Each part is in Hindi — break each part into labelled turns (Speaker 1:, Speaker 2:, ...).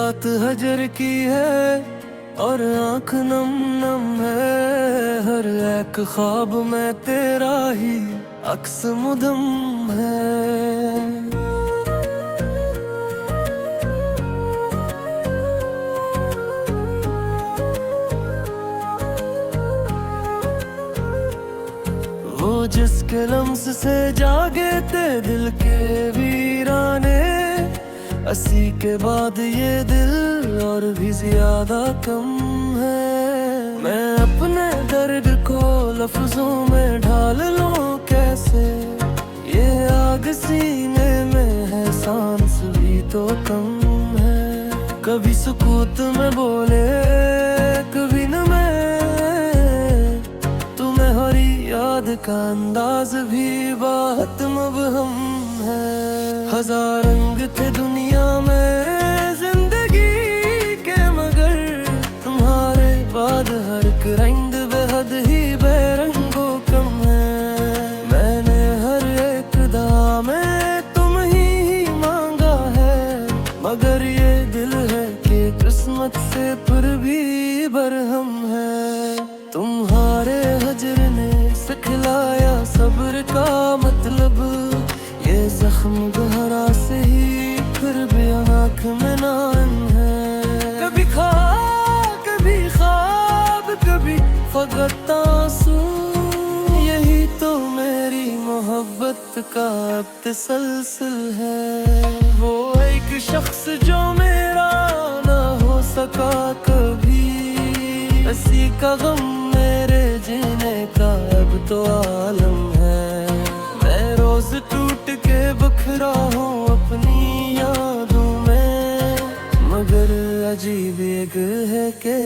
Speaker 1: रात हजर की है और आँख नम नम है। हर एक ख्वाब में तेरा ही अक्स मुदम है। वो जिसके लम्स से जागे थे दिल के वीराने, 80 के बाद ये दिल और भी ज्यादा कम है। मैं अपने दर्द को लफ्जों में ढाल लूं कैसे, ये आग सीने में है सांस भी तो कम है। कभी सुकूत में बोले कभी न मैं, तुम्हें हरी याद का अंदाज भी बात मबहम है। हजार रंग थे दुनिया में जिंदगी के, मगर तुम्हारे बाद हर एक रंग बेहद ही बेरंगो कम है। मैंने हर एक दुआ में तुम ही मांगा है, मगर ये दिल है कि किस्मत से फिर भी बरहम है। तुम्हारे हजर ने सिखलाया सब्र का मतलब, ये जख्म गहरा से ही फिर भी आँख में नाम है। कभी ख्वाब कभी फकत आंसू, यही तो मेरी मोहब्बत का अब तसलसल है। वो एक शख्स जो मेरा ना हो सका कभी, इसी का गम मेरे जीने का अब तो आलम है। मैं रोज टूट के बखरा हूँ अपनी यादों में, मगर अजीब एक है कि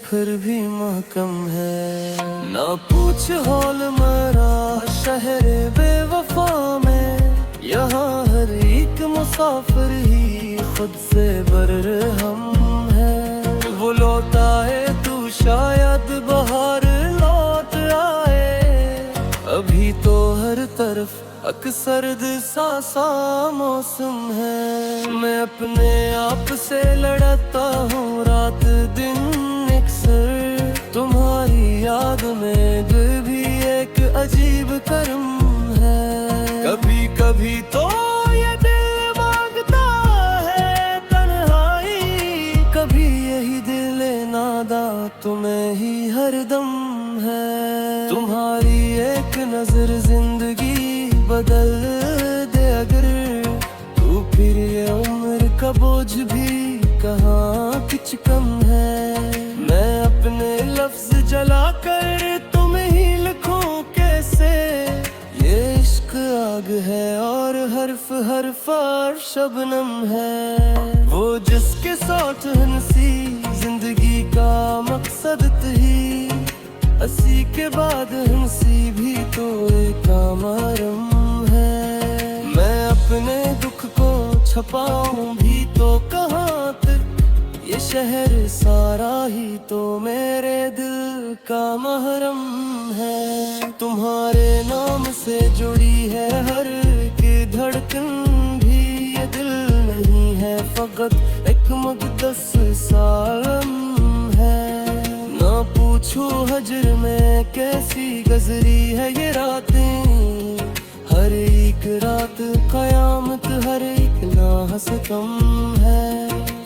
Speaker 1: फिर भी महकम है। ना पूछ हौल मरा शहर बेवफा में, यहाँ हर एक मुसाफिर ही खुद से बरहम है। वो लौट आए तू शायद बाहर लौट आए, अभी तो हर तरफ अक्सर सा मौसम है। मैं अपने आप से लड़ता हूँ रात दिन अक्सर, तुम्हारी याद में दिल भी एक अजीब कर्म है। कभी कभी तो ये दिल मांगता है तन्हाई, कभी यही दिल नादा तुम्हें ही हरदम है। तुम्हारी एक नजर जिंदगी बदल दे अगर, तू फिर ये उम्र का बोझ भी कहाँ कुछ कम है। मैं अपने लफ्ज जला कर तुम्हें ही लिखूं कैसे, ये इश्क आग है और हर्फ हर शबनम है। वो जिसके साथ हंसी जिंदगी का मकसद ही, 80 के बाद हंसी भी तो एक मरम है। मैं अपने दुख को छपाऊं भी तो कहाँ तक, ये शहर सारा ही तो मेरे दिल का महरम है। तुम्हारे नाम से जुड़ी है हर एक धड़कन भी, ये दिल नहीं है फकत एक मुक़द्दस सालम है। ना पूछो हजर में कैसी गुज़री है ये रातें, हर एक रात क़यामत हर एक ना सितम है।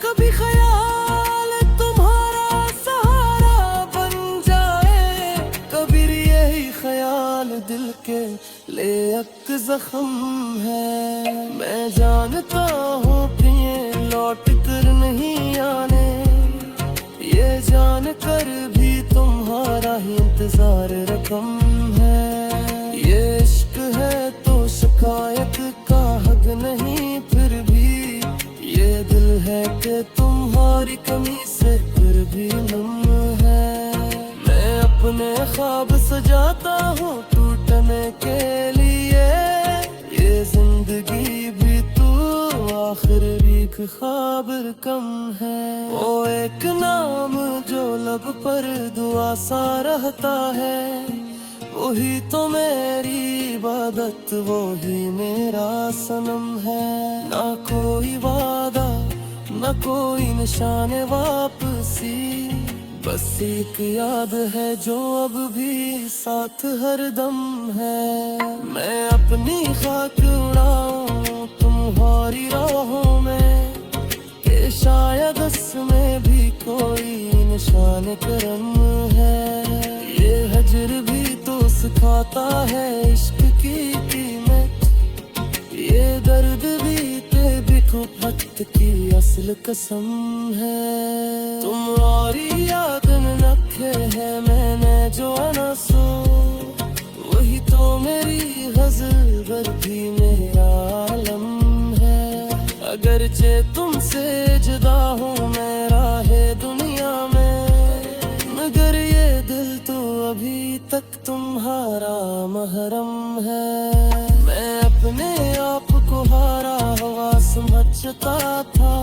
Speaker 1: कभी ख्याल तुम्हारा सहारा बन जाए, कभी यही ख्याल दिल के ले एक जख्म है। मैं जानता हूँ प्रिय लौट कर नहीं आने, ये जान कर भी तुम्हारा ही इंतजार रकम है। ये इश्क है तो शिकायत का हक नहीं, फिर भी ये दिल है कि तुम्हारी कमी से फिर भी नम है। मैं अपने ख्वाब सजाता हूँ टूटने के लिए, ये जिंदगी भी तू आखिर एक ख्वाब कम है। वो एक नाम जो लब पर दुआ सा रहता है, वही तो मेरी इबादत वही मेरा सनम है। ना कोई वादा न कोई निशान वापसी, बस एक याद है जो अब भी साथ हरदम है। मैं अपनी खाक उड़ाऊं तुम्हारी राहों में, कि शायद उसमें भी कोई निशान करम है। ये हजर भी तो सिखाता है इश्क की कीमत, ये दर्द भी वक्त की असल कसम है। तुम्हारी याद में रखे है मैंने जो अनसो, वही तो मेरी गज़ल भर भी मेरा आलम है। अगरचे तुमसे जुदा हूँ मैं राहे दुनिया में, मगर ये दिल तो अभी तक तुम्हारा महरम है। मैं अपने आप को हारा हुआ समझता था,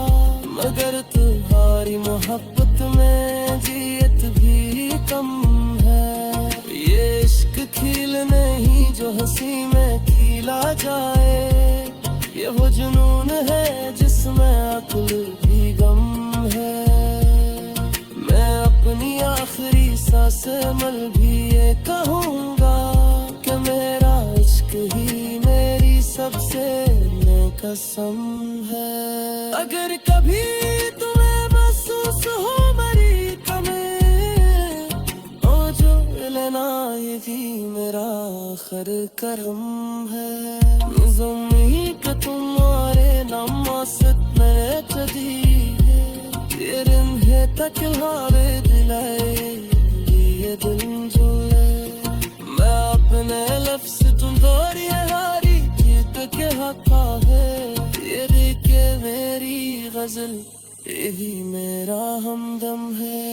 Speaker 1: मगर तुम्हारी मोहब्बत में जियत भी कम है। ये इश्क खिल नहीं जो हंसी में खिला जाए, ये वो जुनून है जिसमें अक्ल भी गम है। मैं अपनी आखिरी सांस मल भी ये कहूँगा कि मेरा इश्क ही मेरी सबसे कसम है। अगर कभी तुम्हें महसूस हो मेरी कमी, तो जो लेना ये भी मेरा आखिर करम है। निज़म ही कि तुम्हारे नमासत में चदी है, ये रिंधे तक हावे दिलाए ये दिल जो है। मैं अपने लफ्ज़ तुम्हारी हारी जीत के हक़ा है, ये देखे मेरी गज़ल यही मेरा हमदम है।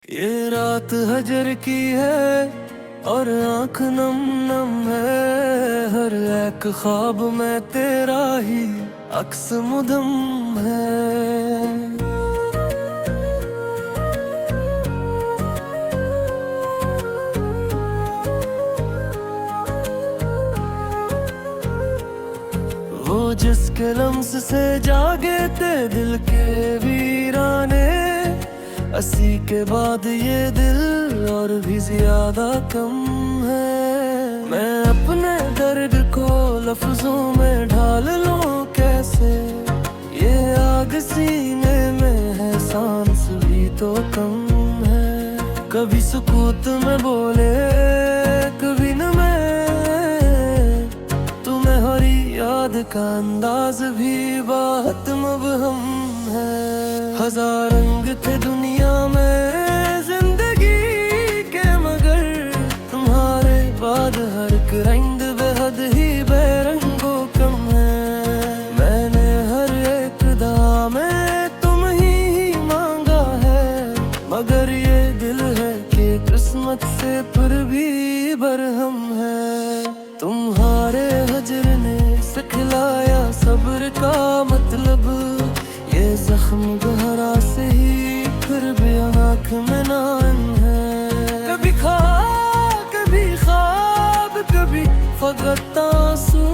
Speaker 1: ये रात हजर की है और आँख नम नम है, हर एक ख्वाब में तेरा ही अक्स मुदम है। वो जिसके लम्स से जागे थे दिल के वीराने, अस्सी के बाद ये दिल और भी ज्यादा कम है। मैं अपने दर्द को लफ्जों में ढाल लूं कैसे, ये आग सीने में है सांस भी तो कम है। कभी सुकूत में बोले कभी न मैं, तुम्हें हरी याद का अंदाज भी बात मबहम है। हजार रंग थे दुनिया में जिंदगी के, मगर तुम्हारे बाद हर एक रंग बेहद ही बेरंगो कम है। मैंने हर एक दुआ में तुम ही मांगा है, मगर ये दिल है कि किस्मत से फिर भी बरहम है। तुम्हारे हजर ने सिखलाया सब्र का मतलब, ये जख्म गहरा से ही फिर भी आँख में नाम है। कभी ख्वाब कभी फकत आंसू,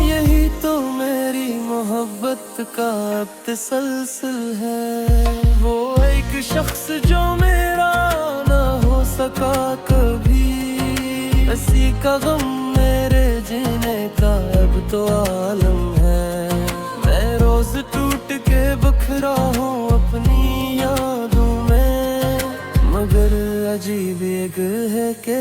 Speaker 1: यही तो मेरी मोहब्बत का अब तसलसल है। वो एक शख्स जो मेरा ना हो सका कभी, इसी का गम मेरे जीने का अब तो आलम है। मैं रोज टूट के बखरा हूँ अपनी यादों में, मगर अजीब एक है कि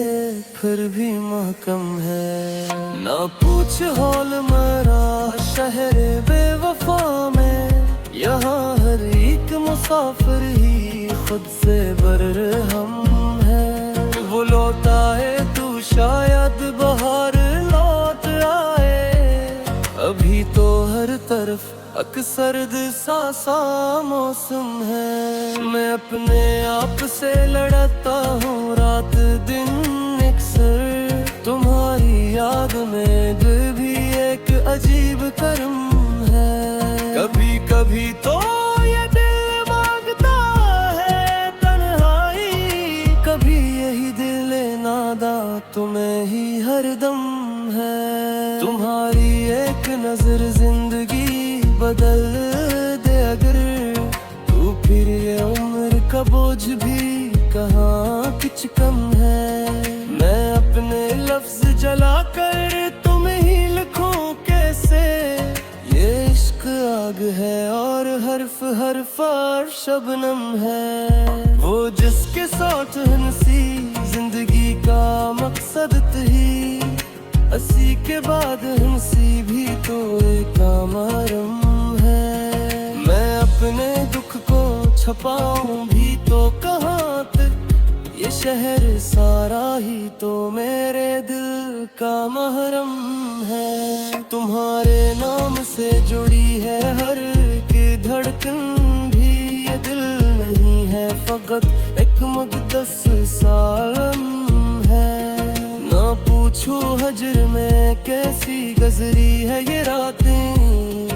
Speaker 1: फिर भी महकम है। ना पूछ हौल मरा शहर बेवफा में, यहाँ हर एक मुसाफिर ही खुद से बरहम है। वो लौट आए तू शायद बाहर लौट आए, अभी तो हर तरफ अक्सर सा मौसम है। मैं अपने आप से लड़ता हूँ रात दिन अक्सर, तुम्हारी याद में दिल भी एक अजीब कर्म है। कभी कभी तो ये दिल मांगता है तन्हाई, कभी यही दिल नादा तुम्हें ही हरदम है। तुम्हारी एक नजर जिंदगी बदल दे अगर, तो फिर ये उम्र का बोझ भी कहाँ कुछ कम है। मैं अपने लफ्ज जला कर तुम्हें ही लिखूं कैसे, ये इश्क आग है और हर्फ हर शबनम है। वो जिसके साथ हंसी जिंदगी का मकसद ही, हंसी के बाद हंसी भी तो एक मरम है। मैं अपने दुख को छपाऊं भी तो कहाँ तक, ये शहर सारा ही तो मेरे दिल का महरम है। तुम्हारे नाम से जुड़ी है हर एक धड़कन भी, ये दिल नहीं है फकत एक मुक़द्दस सालम है। ना पूछो हजर में कैसी गुज़री है ये रातें,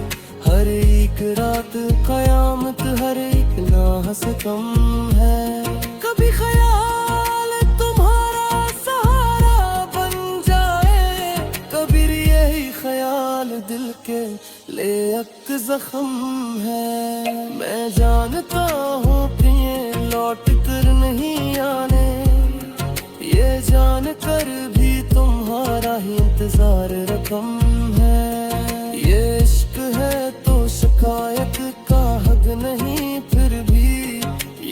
Speaker 1: हर एक रात क़यामत हर एक लम्हा से कम है। कभी ख्याल तुम्हारा सहारा बन जाए, कभी यही ख्याल दिल के ले एक जख्म है। मैं जानता हूँ कि ये लौट कर नहीं आने, ये जान कर भी तुम्हारा ही इंतजार रकम है। ये इश्क है तो शिकायत का हक नहीं, फिर भी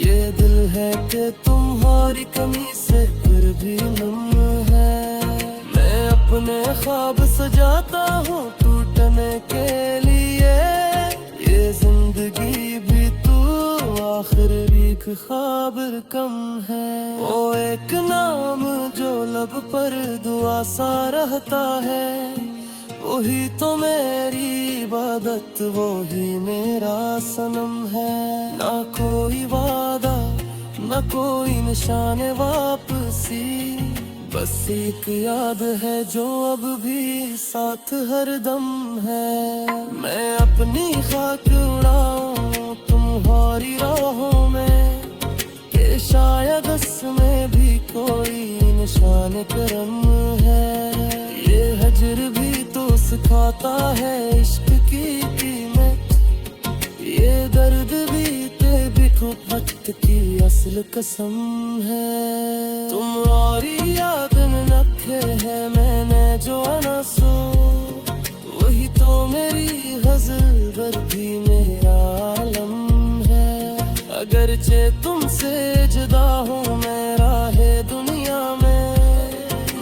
Speaker 1: ये दिल है कि तुम्हारी कमी से फिर भी नम है। मैं अपने ख्वाब सजाता हूँ टूटने के लिए, ये जिंदगी भी तू आखिर एक ख्वाब कम है। वो एक नाम जो लब पर दुआ सा रहता है, वही तो मेरी इबादत वही मेरा सनम है। ना कोई वादा ना कोई निशान वापसी, बस एक याद है जो अब भी साथ हरदम है। मैं अपनी खाक उड़ाऊं तुम्हारी राहों में, कि शायद उसमें भी कोई निशान करम है। ये हजर भी तो सिखाता है इश्क की कीमत, ये दर्द भी वक्त की असल कसम है। तुम्हारी याद में रखे है मैंने जो आंसू, वही तो मेरी गज़ल पर भी मेरा आलम है। अगरचे तुमसे जुदा हूँ मैं राहे दुनिया में,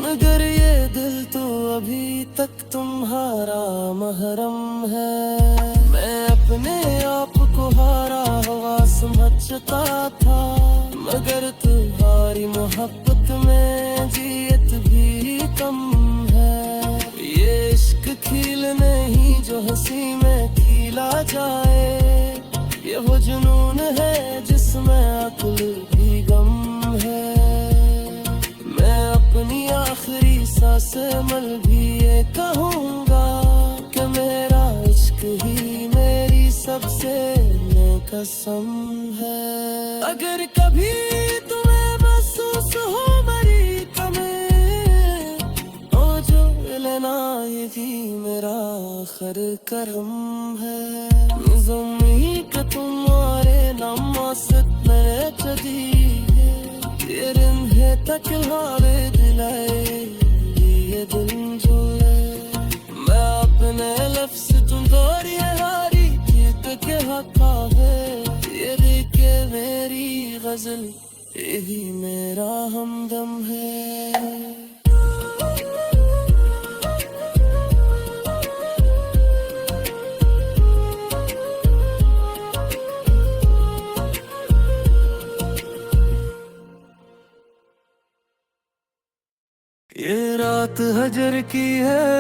Speaker 1: मगर ये दिल तो अभी तक तुम्हारा महरम है। मैं अपने आप को हारा हुआ समझता था, मगर तुम्हारी मोहब्बत में जियत भी कम है। ये इश्क खिल नहीं जो हंसी में खिला जाए, ये वो जुनून है जिसमें अक्ल भी गम है। मैं अपनी आखिरी सांस मल भी ये कहूँगा कि मेरा इश्क ही मेरी सबसे कसम है। अगर कभी तुम्हें महसूस हो मेरी कमी, ओ जो लेना ये भी मेरा आखिर करम है। ज़ुम्मी के तुम्हारे नामासत मेरे चदी, ये रिंधे तक हारे दिलाए ये दिल जो है। मैं अपने लफ्ज़ तुम दोरी हारी जीत के हक़ा है, ये देखे मेरी गज़ल यही मेरा हमदम है। ये रात हजर की है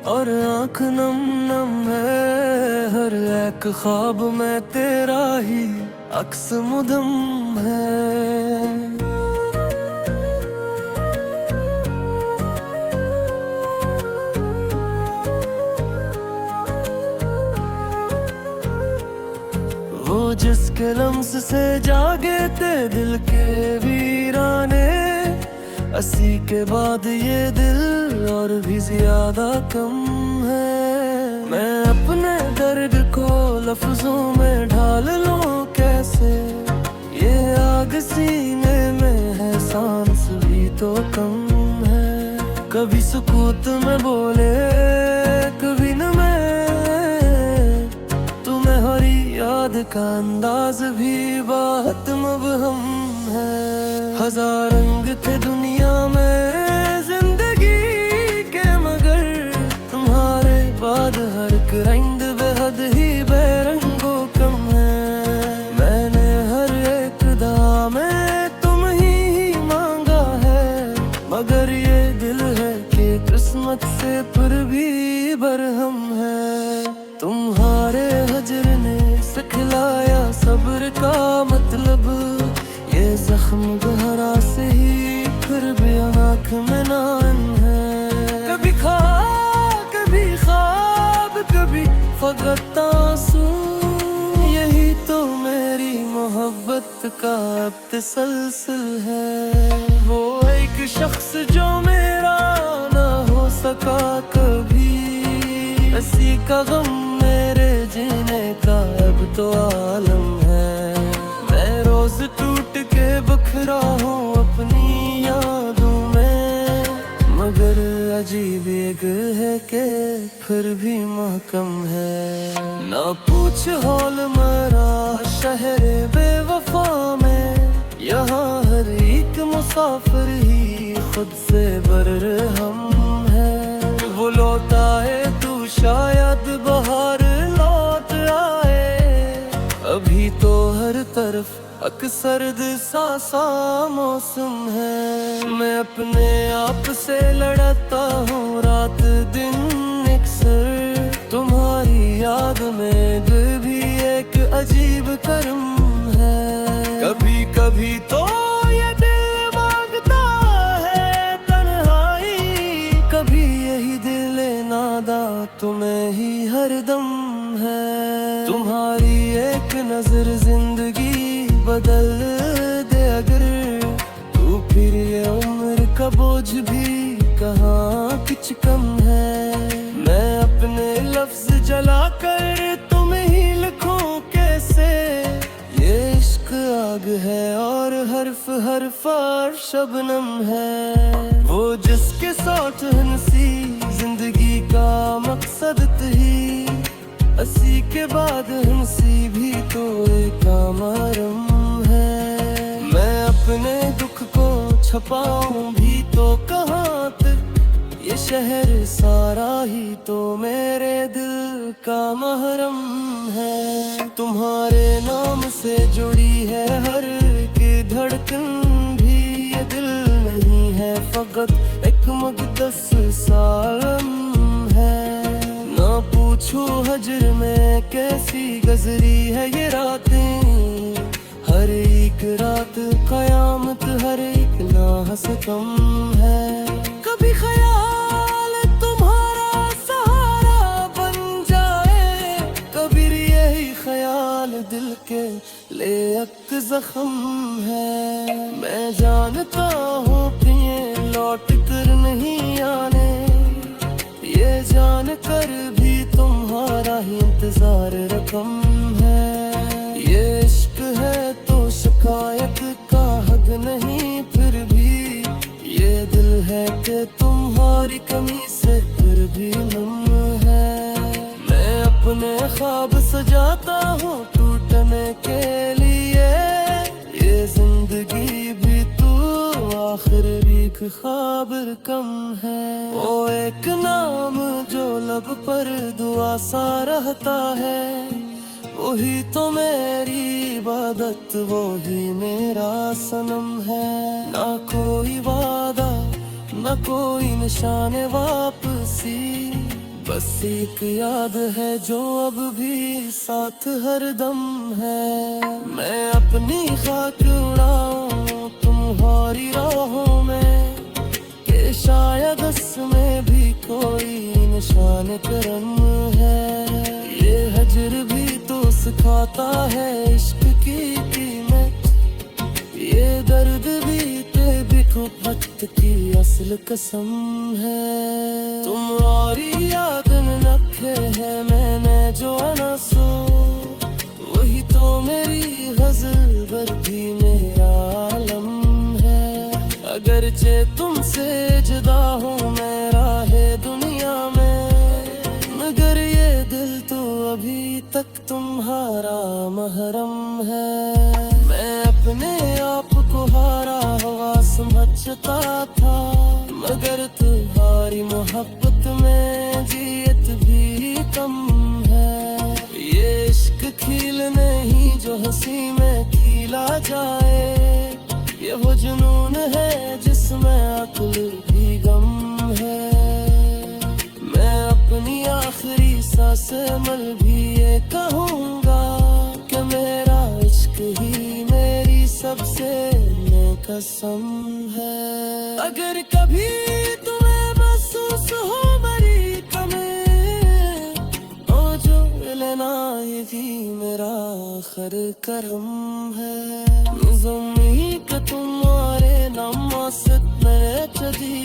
Speaker 1: और आँख नम नम है, हर एक ख्वाब में तेरा ही अक्स मुदम है। वो जिसके लम्स से जागे थे दिल के वीराने, 80 के बाद ये दिल और भी ज्यादा कम है। मैं अपने दर्द को लफ्जों में ढाल लूं कैसे, ये आग सीने में है सांस भी तो कम है। कभी सुकूत में बोले कभी न मैं, तुम्हें हरी याद का अंदाज भी बात मबहम है। हजार रंग थे दुनिया में जिंदगी के, मगर तुम्हारे बाद हर रंग बेहद ही बेरंगो कम है। मैंने हर एक दुआ में तुम ही मांगा है, मगर ये दिल है कि किस्मत से फिर भी बरहम है। तुम्हारे हजर ने सिखलाया सब्र का मतलब, ये जख्म गहरा से ही फिर भी आँख में नान है। कभी ख्वाब कभी फकत आंसू, यही तो मेरी मोहब्बत का अब तसलसल है। वो एक शख्स जो मेरा ना हो सका कभी, किसी का गम मेरे जीने का अब तो आलम है। मैं रोज टूट के बखरा हूँ अपनी यादों में, मगर अजीब एक है कि फिर भी महकम है। ना पूछ हौल मरा शहर बेवफा में, यहाँ हर एक मुसाफिर ही खुद से बरहम है। वो लौटा है तू शायद बाहर लौट आए, अभी तो हर तरफ अक्सर सा मौसम है। मैं अपने आप से लड़ता हूँ रात दिन अक्सर, तुम्हारी याद में दिल भी एक अजीब कर्म है। कभी कभी तो ये दिल मांगता है तन्हाई, कभी यही दिल नादा तुम्हें ही हरदम है। तुम्हारी एक नजर जिंदगी बदल दे अगर, तू फिर ये उम्र का बोझ भी कहाँ कुछ कम है। मैं अपने लफ्ज जला कर तुम्हें ही लिखूं कैसे, ये इश्क आग है और हर्फ हर शबनम है। वो जिसके साथ हंसी जिंदगी का मकसद ही, 80 के बाद हंसी भी तो एक मरम है। मैं अपने दुख को छपाऊं भी तो कहाँ तक, ये शहर सारा ही तो मेरे दिल का महरम है। तुम्हारे नाम से जुड़ी है हर एक धड़कन भी, ये दिल नहीं है फकत एक मुक़द्दस सालम है। ना पूछो हजर में कैसी गुज़री है ये रातें, हर एक रात कयामत हर एक लाह से कम है। कभी ख्याल तुम्हारा सहारा बन जाए, कभी यही ख्याल दिल के ले एक जख्म है। मैं जानता हूँ प्रिय लौट कर नहीं आने, ये जान कर भी तुम्हारा ही इंतजार रकम है। ये इश्क है तो शिकायत का हद नहीं, फिर भी ये दिल है कि तुम्हारी कमी से फिर भी नम है। मैं अपने ख्वाब सजाता हूँ टूटने के लिए, ये जिंदगी भी तू आखिर एक ख्वाब कम है। वो एक नाम जो लब पर दुआ सा रहता है, वही तो मेरी इबादत वही मेरा सनम है। ना कोई वादा ना कोई निशान वापसी, बस एक याद है जो अब भी साथ हरदम है। मैं अपनी खाक उड़ाऊं तुम्हारी राहों में, कि शायद उसमें भी कोई निशान करम है। ये हजर भी तो सिखाता है इश्क की कीमत। ये दर्द भी वक्त की असल कसम है। तुम्हारी याद में रखे है मैंने जो अनसो, वही तो मेरी गजल पर भी मेरा आलम है। अगरचे तुमसे जुदा हूँ मैं राहे दुनिया में, मगर ये दिल तो अभी तक तुम्हारा महरम है। मैं अपने आप को हारा हुआ समझता था, मगर तुम्हारी मोहब्बत में जियत भी कम है। ये इश्क खील नहीं जो हंसी में खिला जाए, ये वो जुनून है जिसमें अक्ल भी गम है। मैं अपनी आखिरी सांस मल भी ये कहूँगा कि मेरा इश्क ही मेरी सबसे कसम है। अगर कभी तुम्हें महसूस हो मेरी कमी, ओ जो लेना ये भी मेरा आखिर करम है। ज़मीं के तुम्हारे नाम से मेरे चदी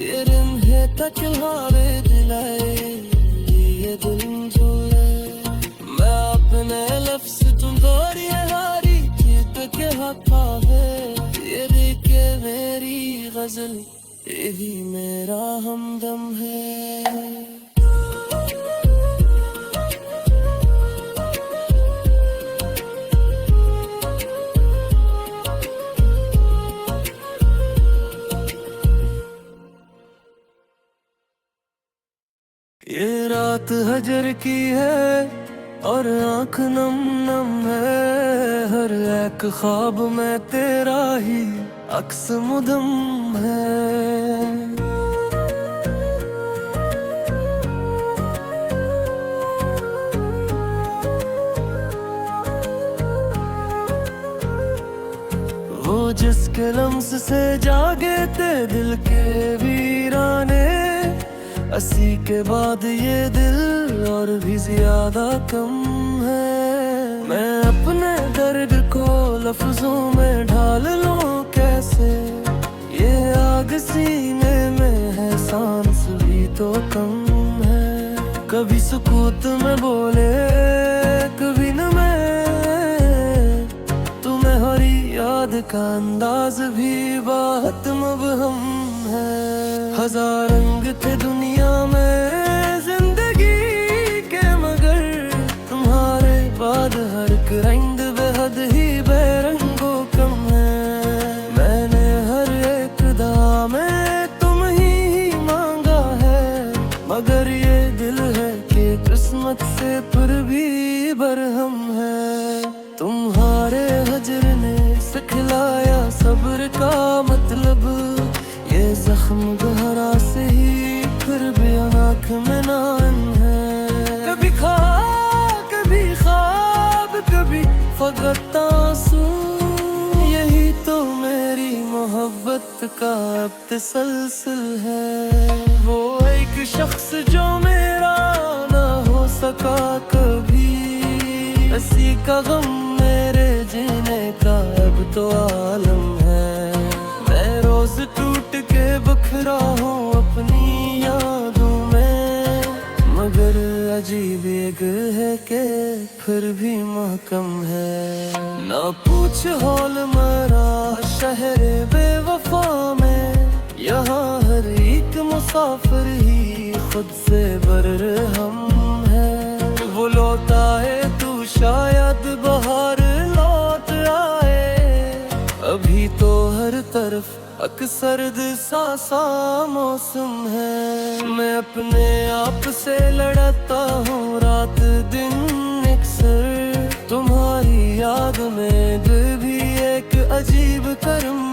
Speaker 1: ये रिंधे तक हारे दिलाए ये दिल जो है। मैं अपने लफ्ज़ तुम दोरी हारी जीत के हाथा है। ये देखे मेरी गजल यही मेरा हमदम है। ये रात हजर की है और आँख नम नम है, हर एक ख्वाब में तेरा ही अक्स मुदम है। वो जिसके लम्स से जागे थे दिल के वीराने, अस्सी के बाद ये दिल और भी ज्यादा कम है। मैं अपने दर्द को लफ्जों में ढाल लूं कैसे, ये आग सीने में है सांस भी तो कम है। कभी सुकूत में बोले कभी न मैं, तुम्हें हरी याद का अंदाज भी बात मबहम है। हजार रंग थे दुनिया में जिंदगी के, मगर तुम्हारे बाद हर एक रंग बेहद ही बेरंगो कम है। मैंने हर एक दुआ में तुम ही मांगा है, मगर ये दिल है कि किस्मत से फिर भी बरहम है। तुम्हारे हजर ने सिखलाया सब्र का मतलब, ये जख्म गहरा से ही फिर भी आँख में नान है। कभी ख्वाब कभी फकत आंसू, यही तो मेरी मोहब्बत का अब तसलसल है। वो एक शख्स जो मेरा ना हो सका कभी, इसी का गम मेरे जीने का अब तो आलम है। मैं रोज टूट के बखरा हूँ अपनी यादों में, मगर अजीब एक है कि फिर भी महकम है। ना पूछ हौल मरा शहर बेवफा में, यहाँ हर एक मुसाफिर ही खुद से बरहम है। वो लौट आए तू शायद बाहर लौट आए, अभी तो हर तरफ अक्सर सा मौसम है। मैं अपने आप से लड़ता हूँ रात दिन अक्सर, तुम्हारी याद में दिल भी एक अजीब कर्म